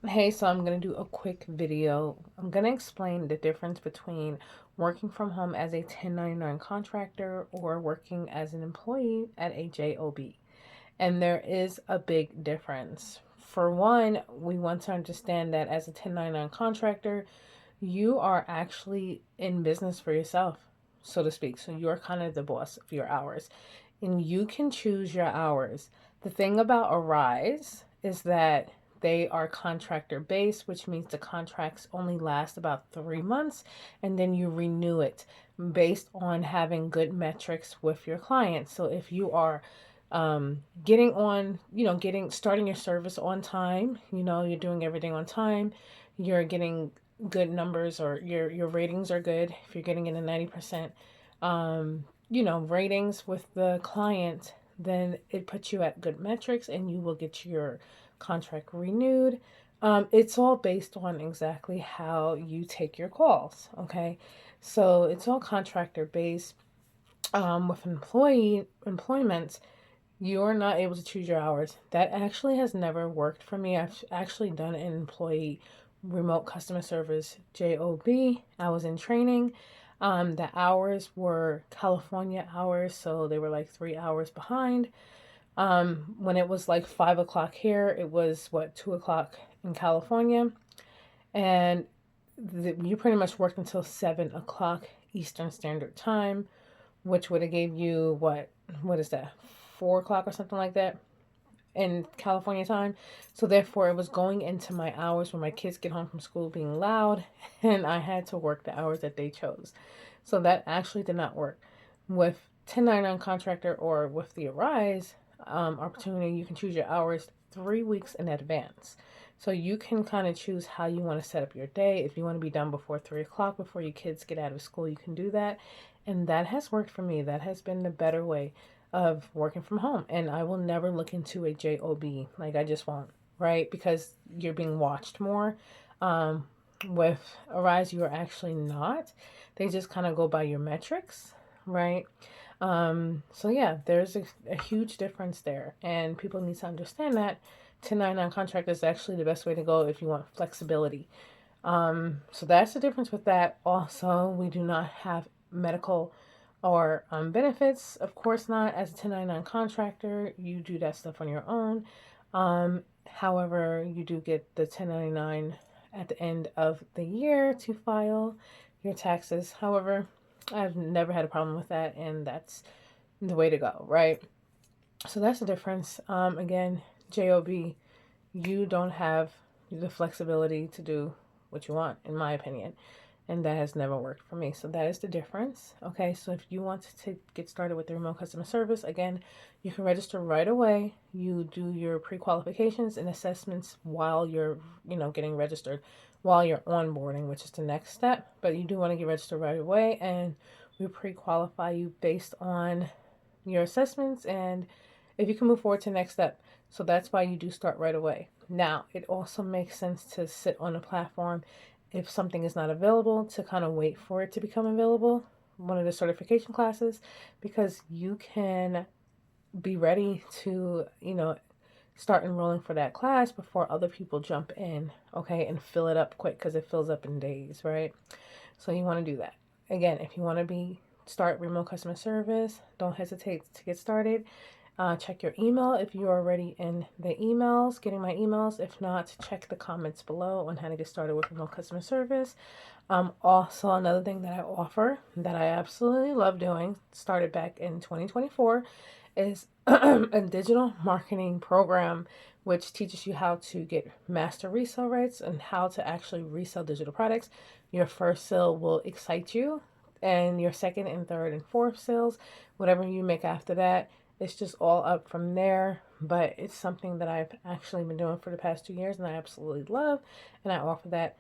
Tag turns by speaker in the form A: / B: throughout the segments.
A: Hey, so I'm going to do a quick video. I'm going to explain the difference between working from home as a 1099 contractor or working as an employee at a job. And there is a big difference. For one, we want to understand that as a 1099 contractor, you are actually in business for yourself, so to speak. So you're kind of the boss of your hours and you can choose your hours. The thing about Arise is that they are contractor based, which means the contracts only last about 3 months and then you renew it based on having good metrics with your clients. So if you are getting on, starting your service on time, you're doing everything on time, you're getting good numbers or your ratings are good. If you're getting in the 90%, ratings with the client, then it puts you at good metrics and you will get your contract renewed. It's all based on exactly how you take your calls. Okay. So it's all contractor based. With employment, you're not able to choose your hours. That actually has never worked for me. I've actually done an employee remote customer service job. I was in training. The hours were California hours, so they were like 3 hours behind. When it was like 5 o'clock here, it was what, 2 o'clock in California, and you pretty much worked until 7 o'clock Eastern Standard Time, which would have gave you what is that, 4 o'clock or something like that in California time. So therefore, it was going into my hours when my kids get home from school being loud, and I had to work the hours that they chose. So that actually did not work. With 1099 contractor or with the Arise opportunity, you can choose your hours 3 weeks in advance. So you can kind of choose how you want to set up your day. If you want to be done before 3 o'clock, before your kids get out of school, you can do that. And that has worked for me. That has been the better way of working from home. And I will never look into a job. Like, I just won't, right? Because you're being watched more. Um, with Arise, you are actually not. They just kind of go by your metrics, right? So yeah, there's a huge difference there, and people need to understand that 1099 contract is actually the best way to go if you want flexibility. So that's the difference with that. Also, we do not have medical or benefits. Of course not. As a 1099 contractor, you do that stuff on your own. However, you do get the 1099 at the end of the year to file your taxes. However, I've never had a problem with that, and that's the way to go, right? So that's the difference. Again, job, you don't have the flexibility to do what you want, in my opinion, and that has never worked for me. So that is the difference. Okay, so if you want to get started with the remote customer service, again, you can register right away. You do your pre-qualifications and assessments while you're, getting registered, while you're onboarding, which is the next step. But you do want to get registered right away, and we pre-qualify you based on your assessments and if you can move forward to the next step. So that's why you do start right away. Now, it also makes sense to sit on a platform if something is not available to kind of wait for it to become available, one of the certification classes, because you can be ready to, start enrolling for that class before other people jump in, okay, and fill it up quick because it fills up in days, right? So you want to do that. Again, if you want to start remote customer service, don't hesitate to get started. Check your email if you're already in the emails, getting my emails. If not, check the comments below on how to get started with remote customer service. Also, another thing that I offer that I absolutely love doing, started back in 2024, is a digital marketing program which teaches you how to get master resale rights and how to actually resell digital products. Your first sale will excite you, and your second and third and fourth sales, whatever you make after that, it's just all up from there. But it's something that I've actually been doing for the past 2 years and I absolutely love. And I offer that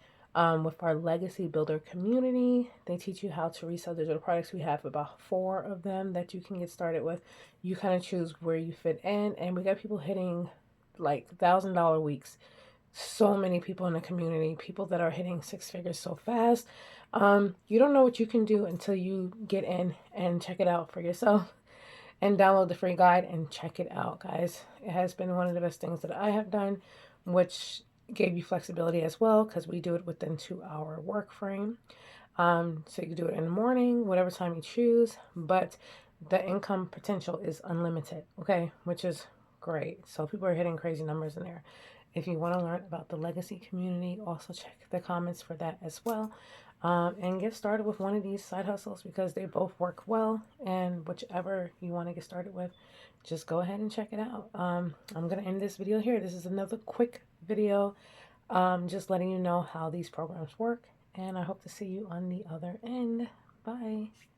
A: with our Legacy Builder community. They teach you how to resell digital products. We have about 4 of them that you can get started with. You kind of choose where you fit in. And we got people hitting like $1,000 weeks. So many people in the community, people that are hitting 6 figures so fast. You don't know what you can do until you get in and check it out for yourself and download the free guide and check it out, guys. It has been one of the best things that I have done, which Gave you flexibility as well because we do it within 2 hour work frame. So you can do it in the morning, whatever time you choose, but the income potential is unlimited, okay, which is great. So people are hitting crazy numbers in there. If you want to learn about the legacy community, also check the comments for that as well. And get started with one of these side hustles because they both work well. And whichever you want to get started with, just go ahead and check it out. I'm going to end this video here. This is another quick video, just letting you know how these programs work. And I hope to see you on the other end. Bye.